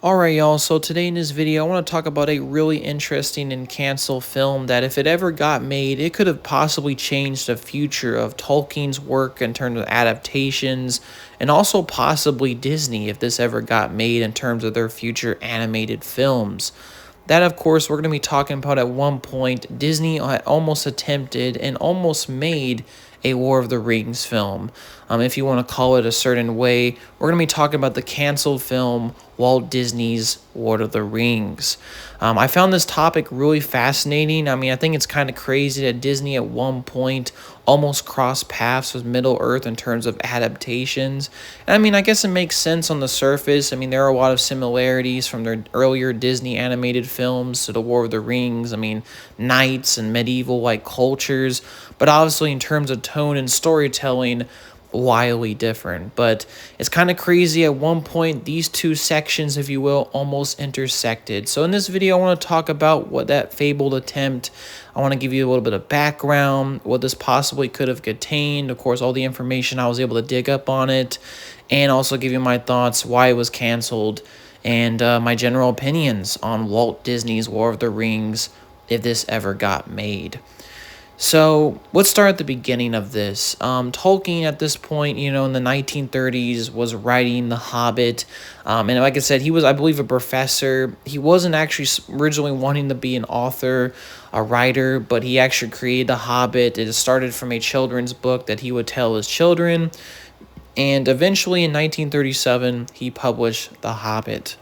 Alright y'all, so today in this video I want to talk about a really interesting and canceled film that if it ever got made, it could have possibly changed the future of Tolkien's work in terms of adaptations, and also possibly Disney if this ever got made in terms of their future animated films. That, of course, we're going to be talking about at one point. Disney had almost attempted and almost made a War of the Rings film. If you want to call it a certain way, we're going to be talking about the canceled film Walt Disney's Lord of the Rings. I found this topic really fascinating. I mean, I think it's kind of crazy that Disney at one point almost crossed paths with Middle Earth in terms of adaptations. And I mean, I guess it makes sense on the surface. I mean, there are a lot of similarities from their earlier Disney animated films to the War of the Rings. I mean, knights and medieval like cultures, but obviously in terms of tone and storytelling, wildly different. But it's kind of crazy. At one point these two sections, if you will, almost intersected. So in this video I want to talk about what that fabled attempt. I want to give you a little bit of background, what this possibly could have contained, of course all the information I was able to dig up on it, and also give you my thoughts why it was canceled, and my general opinions on Walt Disney's War of the Rings if this ever got made. So let's start at the beginning of this. Tolkien at this point, in the 1930s was writing The Hobbit. And like I said, he was, I believe, a professor. He wasn't actually originally wanting to be an author, a writer, but he actually created The Hobbit. It started from a children's book that he would tell his children. And eventually in 1937, he published The Hobbit.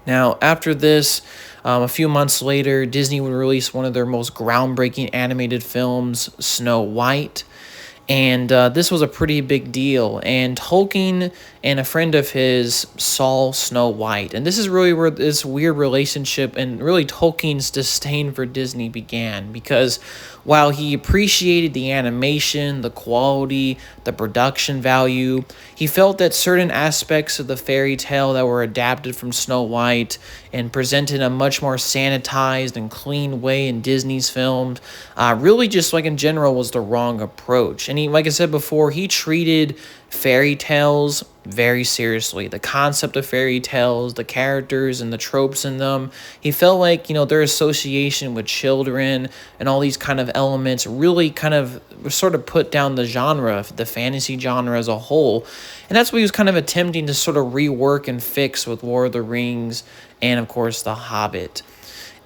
Now, after this, a few months later, Disney would release one of their most groundbreaking animated films, Snow White. And this was a pretty big deal. And Tolkien and a friend of his saw Snow White. And this is really where this weird relationship and really Tolkien's disdain for Disney began. Because while he appreciated the animation, the quality, the production value, he felt that certain aspects of the fairy tale that were adapted from Snow White and presented in a much more sanitized and clean way in Disney's films, really just like in general was the wrong approach. And he, like I said before, he treated fairy tales very seriously. The concept of fairy tales, the characters and the tropes in them, he felt like, their association with children and all these kind of elements really kind of sort of put down the genre, the fantasy genre as a whole. And that's what he was kind of attempting to sort of rework and fix with Lord of the Rings and, of course, The Hobbit.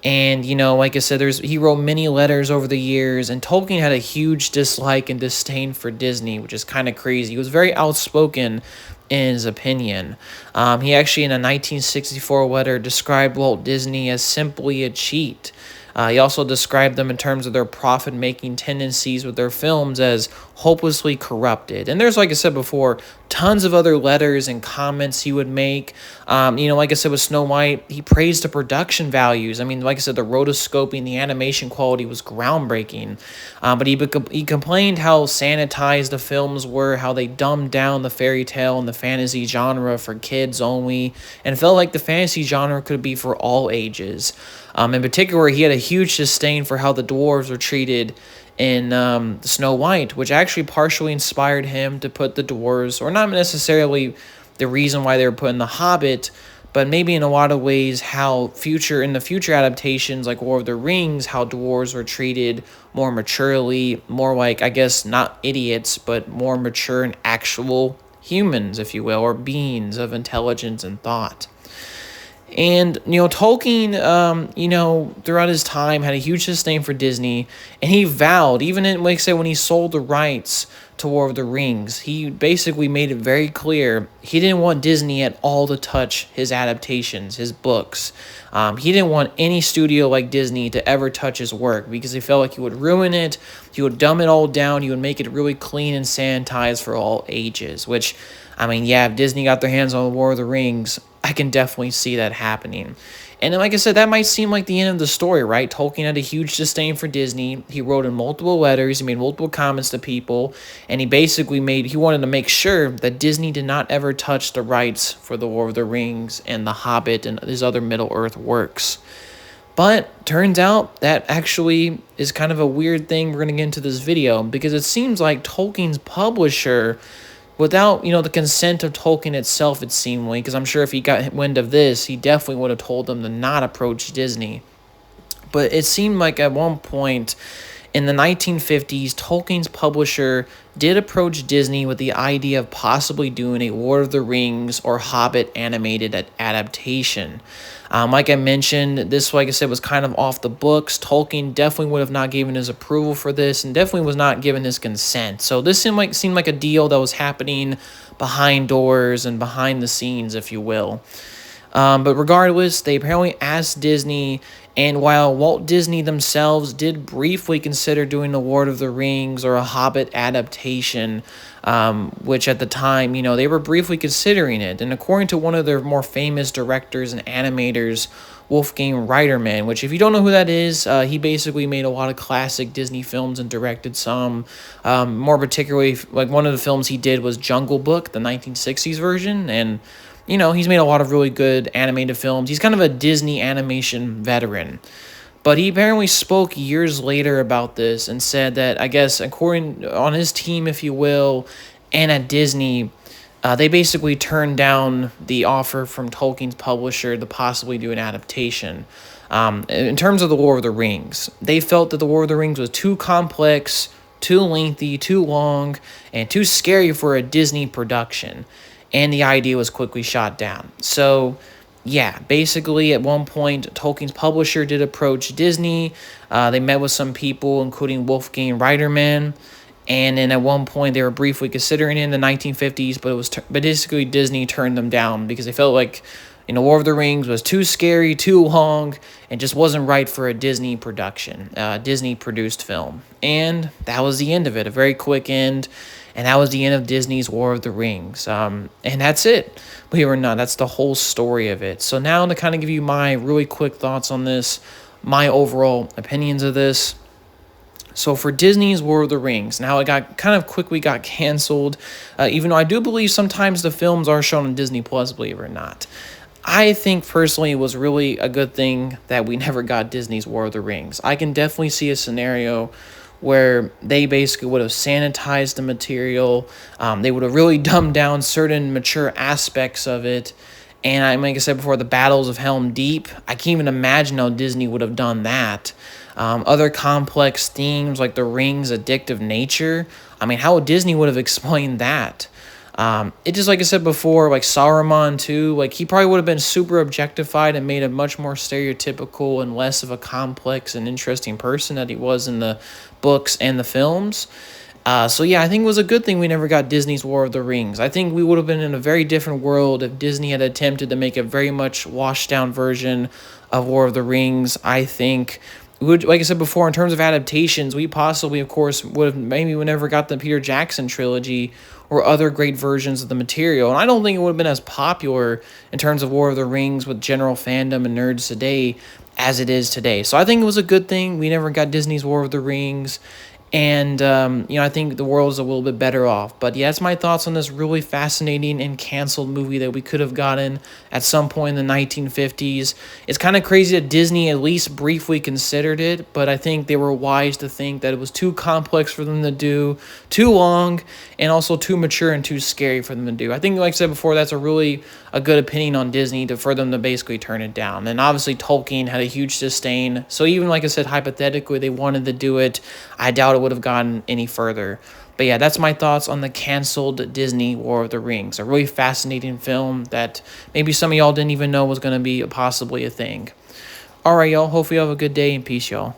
And, like I said, he wrote many letters over the years, and Tolkien had a huge dislike and disdain for Disney, which is kind of crazy. He was very outspoken in his opinion. He actually, in a 1964 letter, described Walt Disney as simply a cheat. He also described them in terms of their profit-making tendencies with their films as hopelessly corrupted. And there's, like I said before, tons of other letters and comments he would make. Like I said with Snow White, he praised the production values. I mean, like I said, the rotoscoping, the animation quality was groundbreaking. But he complained how sanitized the films were, how they dumbed down the fairy tale and the fantasy genre for kids only, and felt like the fantasy genre could be for all ages. In particular, he had a huge disdain for how the dwarves were treated in Snow White, which actually partially inspired him to put the dwarves, or not necessarily the reason why they were put in The Hobbit, but maybe in a lot of ways how in the future adaptations like War of the Rings, how dwarves were treated more maturely, more like, I guess, not idiots, but more mature and actual humans, if you will, or beings of intelligence and thought. And, Tolkien, throughout his time had a huge disdain for Disney, and he vowed, even in, like I said, when he sold the rights to War of the Rings, he basically made it very clear he didn't want Disney at all to touch his adaptations, his books. He didn't want any studio like Disney to ever touch his work because he felt like he would ruin it, he would dumb it all down, he would make it really clean and sanitized for all ages, which, I mean, yeah, if Disney got their hands on War of the Rings, I can definitely see that happening. And like I said, that might seem like the end of the story, right? Tolkien had a huge disdain for Disney. He wrote in multiple letters, he made multiple comments to people, and he wanted to make sure that Disney did not ever touch the rights for the War of the Rings and The Hobbit and his other Middle-earth works. But turns out that actually is kind of a weird thing we're going to get into this video, because it seems like Tolkien's publisher without, the consent of Tolkien itself, it seemed like, because I'm sure if he got wind of this, he definitely would have told them to not approach Disney. But it seemed like at one point in the 1950s, Tolkien's publisher did approach Disney with the idea of possibly doing a Lord of the Rings or Hobbit animated adaptation. Like I mentioned, this, like I said, was kind of off the books. Tolkien definitely would have not given his approval for this and definitely was not given his consent. So this seemed like a deal that was happening behind doors and behind the scenes, if you will. But regardless, they apparently asked Disney, and while Walt Disney themselves did briefly consider doing the Lord of the Rings or a Hobbit adaptation, which at the time, they were briefly considering it. And according to one of their more famous directors and animators, Wolfgang Reiterman, which if you don't know who that is, he basically made a lot of classic Disney films and directed some. More particularly, like one of the films he did was Jungle Book, the 1960s version, and he's made a lot of really good animated films. He's kind of a Disney animation veteran. But he apparently spoke years later about this and said that, I guess, according on his team, if you will, and at Disney, they basically turned down the offer from Tolkien's publisher to possibly do an adaptation. In terms of The Lord of the Rings, they felt that The Lord of the Rings was too complex, too lengthy, too long, and too scary for a Disney production. And the idea was quickly shot down. So, yeah, basically at one point, Tolkien's publisher did approach Disney. They met with some people, including Wolfgang Reiterman. And then at one point, they were briefly considering it in the 1950s, but it was basically Disney turned them down because they felt like, Lord of the Rings was too scary, too long, and just wasn't right for a Disney production, Disney-produced film. And that was the end of it, a very quick end. And that was the end of Disney's Lord of the Rings. And that's it. Believe it or not, that's the whole story of it. So now to kind of give you my really quick thoughts on this, my overall opinions of this. So for Disney's Lord of the Rings, now it got kind of quickly got canceled, even though I do believe sometimes the films are shown on Disney Plus, believe it or not. I think personally it was really a good thing that we never got Disney's Lord of the Rings. I can definitely see a scenario where they basically would have sanitized the material. They would have really dumbed down certain mature aspects of it. And like I said before, the Battles of Helm Deep, I can't even imagine how Disney would have done that. Other complex themes like the ring's addictive nature, how Disney would have explained that? It just, like I said before, like Saruman too, like he probably would have been super objectified and made a much more stereotypical and less of a complex and interesting person that he was in the books and the films. So yeah, I think it was a good thing we never got Disney's War of the Rings. I think we would have been in a very different world if Disney had attempted to make a very much washed down version of War of the Rings. I think like I said before, in terms of adaptations, we possibly, of course, would have maybe we never got the Peter Jackson trilogy or other great versions of the material. And I don't think it would have been as popular in terms of War of the Rings with general fandom and nerds today as it is today. So I think it was a good thing we never got Disney's War of the Rings. And, I think the world's a little bit better off. But yeah, that's my thoughts on this really fascinating and canceled movie that we could have gotten at some point in the 1950s. It's kind of crazy that Disney at least briefly considered it, but I think they were wise to think that it was too complex for them to do, too long, and also too mature and too scary for them to do. I think, like I said before, that's a good opinion on Disney for them to basically turn it down. And obviously Tolkien had a huge disdain. So even, like I said, hypothetically, they wanted to do it, I doubt it would have gotten any further. But yeah, that's my thoughts on the canceled Disney War of the Rings. A really fascinating film that maybe some of y'all didn't even know was going to be possibly a thing. All right, y'all. Hopefully you have a good day and peace, y'all.